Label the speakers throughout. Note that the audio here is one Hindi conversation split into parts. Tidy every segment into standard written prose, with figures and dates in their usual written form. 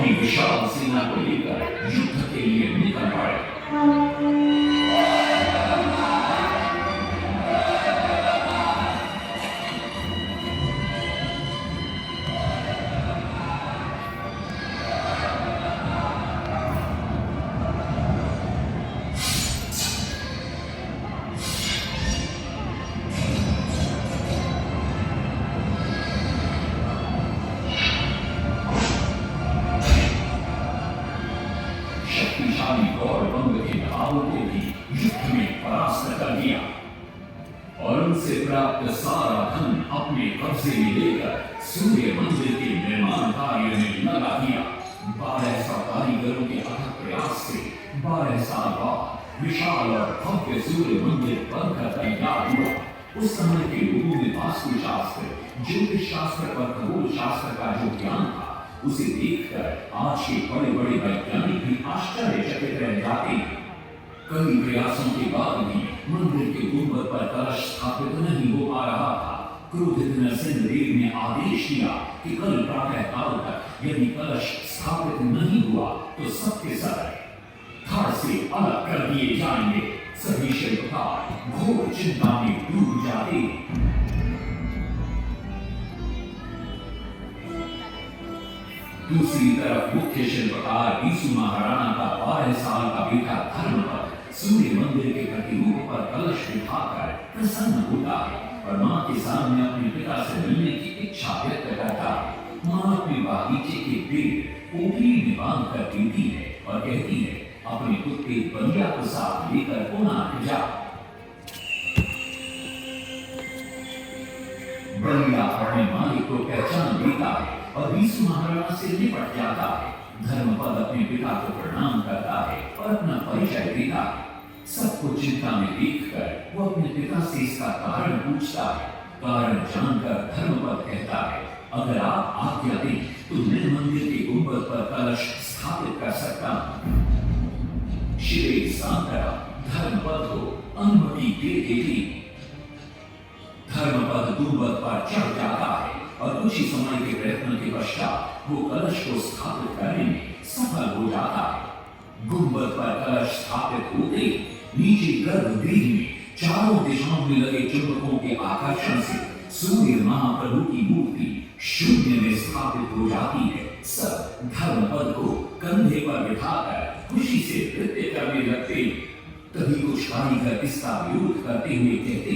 Speaker 1: अपनी विशाल सेना को लेकर युद्ध के लिए निकल पड़े। शक्तिशाली गौरवंग के भावों को भी युद्ध में परास्त कर दिया और उनसे प्राप्त सारा धन अपने कब्जे में लेकर सूर्य मंदिर के निर्माण कार्य में लगा दिया। 1200 कारीगरों के अथक प्रयास से 12 साल बाद विशाल और भव्य सूर्य मंदिर बनकर तैयार हुआ। उस समय के लोगों में वास्तु शास्त्र, ज्योतिष शास्त्र और खगोल शास्त्र का जो ज्ञान था, उसे देखकर आज के बड़े बड़े वैज्ञानिक भी आश्चर्यचकित रह जाते हैं। कई प्रयासों के बाद भी मंदिर के गुंबद पर कलश स्थापित नहीं हो पा रहा था। क्रोधित नरसिंह देव ने आदेश दिया कि कल प्रातः काल तक यदि कलश स्थापित नहीं हुआ तो सबके सर धड़ से अलग कर दिए जाएंगे। सभी शिल्पकार घोर चिंता में डूब जाते। दूसरी तरफ मुख्य शिल्पकार बीसू महाराणा का 12 साल का बेटा धर्मपद सूर्य मंदिर के प्रतिरूप पर कलश बिठाकर प्रसन्न होता है और मां के सामने अपने पिता से मिलने की इच्छा व्यक्त करता है। मां अपने बागीचे के पेड़ ओखली में बांध कर देती है और कहती है, अपने कुत्ते बलिया को साथ लेकर कोना जा। बलिया अपने मालिक को पहचान लेता है और बीसू महाराणा से निपट जाता है। धर्मपद अपने पिता को प्रणाम करता है और अपना परिचय देता है। सबको चिंता में देखकर वो अपने पिता से इसका कारण पूछता है। कारण जानकर धर्मपद कहता है, अगर आप आज्ञा दें तो मैं मंदिर के गुंबद पर कलश स्थापित कर सकता हूं। श्री सांतरा धर्मपद को अनुमति दे देती। धर्मपद गुंबद पर चढ़ जाता है और कुछ ही समय के प्रयत्न के पश्चात वो कलश को स्थापित करने में सफल हो जाता है। गुंबद पर कलश स्थापित होते नीचे गर्भगृह में चारों दिशाओं में लगे चुंबकों के आकर्षण से सूर्य महाप्रभु की मूर्ति शून्य में स्थापित हो जाती है। सब धर्मपद को कंधे पर बिठाकर खुशी से नृत्य करने लगते। तभी कुछ कारीगर इसका विरोध करते हुए कहते,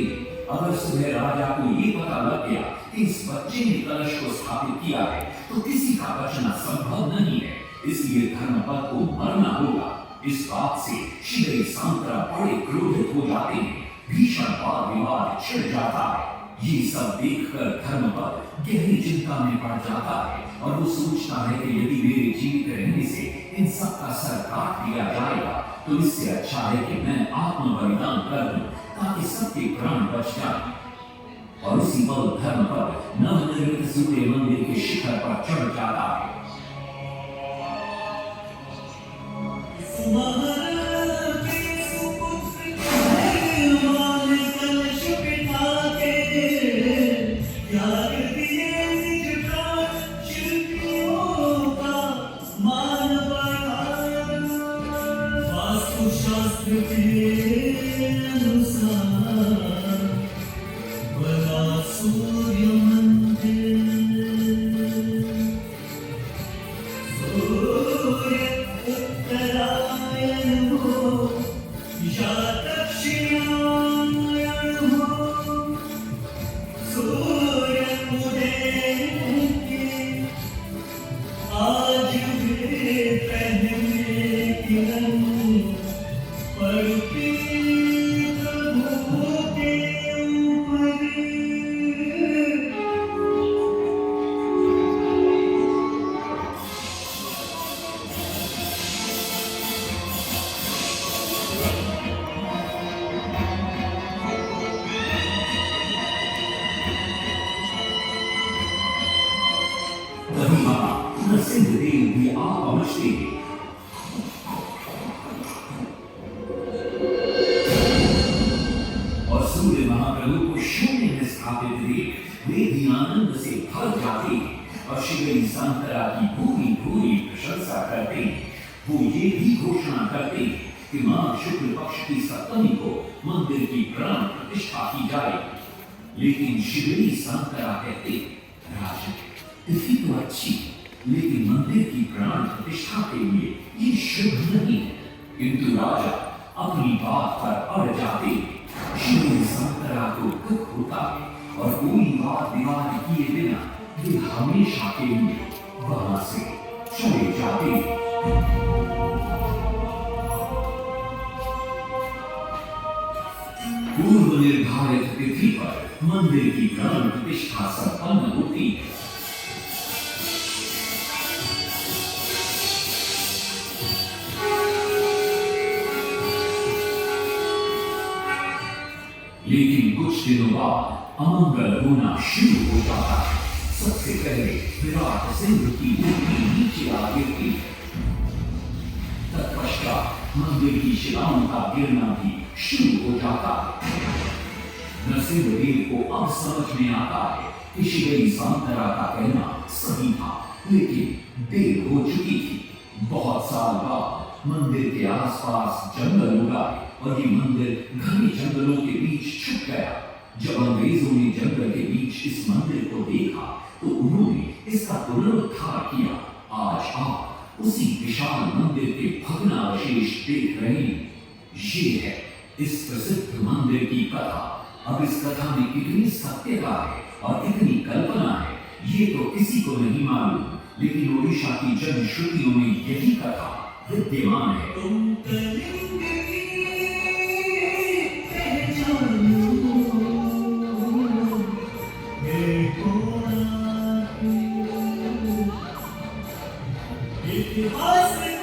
Speaker 1: अगर सुबह राजा को ये पता लग गया कि इस बच्चे ने कलश को स्थापित किया है तो किसी का बचना संभव नहीं है, इसलिए धर्मपद को मरना होगा। इस बात से श्री सांतरा बड़े क्रोधित हो जाते हैं। भीषण वाद विवाद छिड़ जाता है। ये सब देखकर धर्मपद गहरी चिंता में पड़ जाता है और वो सोचता है कि यदि मेरे जीवित रहने से इन सब का सर काट दिया जाएगा तो इससे अच्छा है कि मैं आत्म बलिदान कर दूं ताकि सबके प्राण बच जाएं। और उसी पल धर्मपद नवनिर्मित सूर्य मंदिर के शिखर पर चढ़ जाता है। नरसिंह देव भी आ पहुंचते हैं। और सूर्य महाप्रभु को शून्य में स्थापित देख वे भी आनंद से भर जाते और श्री सांतरा की भूरी भूरी प्रशंसा वो ये भी घोषणा करते कि मां शुक्ल पक्ष की सप्तमी को मंदिर की प्राण प्रतिष्ठा की जाए। लेकिन शिवरी संतरा कहते, राजन तिथि तो अच्छी, लेकिन मंदिर की प्राण प्रतिष्ठा के लिए ये शुभ नहीं है। किंतु राजा अपनी बात पर अड़ जाते। शिवरी संतरा को दुख होता और कोई वाद विवाद किए बिना वे हमेशा के लिए वहां से चले जाते। पूर्व निर्धारित तिथि पर मंदिर की प्राण प्रतिष्ठा संपन्न होती है। लेकिन कुछ दिनों बाद अमंगल होना शुरू हो जाता है। सबसे पहले विराट सिंह की मूर्ति नीचे आ गिरती है। तत्पश्चात मंदिर की शिलाओं का गिरना भी शुरू हो जाता है। नरसिंहदेव को अब समझ में आता है कि शिवरी सांतरा का कहना सही था, लेकिन देर हो चुकी थी। बहुत साल बाद मंदिर के आसपास जंगल उगा और ये मंदिर घने जंगलों के बीच छुप गया। जब अंग्रेजों ने जंगल के बीच इस मंदिर को देखा तो उन्होंने इसका पुनरुद्धार किया। आज आप उसी विशाल मंदिर के भग्नावशेष देख रहे हैं। ये है इस प्रसिद्ध मंदिर की कथा। अब इस कथा में कितनी सत्यता है और कितनी कल्पना है, ये तो किसी को नहीं मालूम, लेकिन ओडिशा की जनश्रुतियों में यही कथा विद्यमान है।
Speaker 2: इतिहास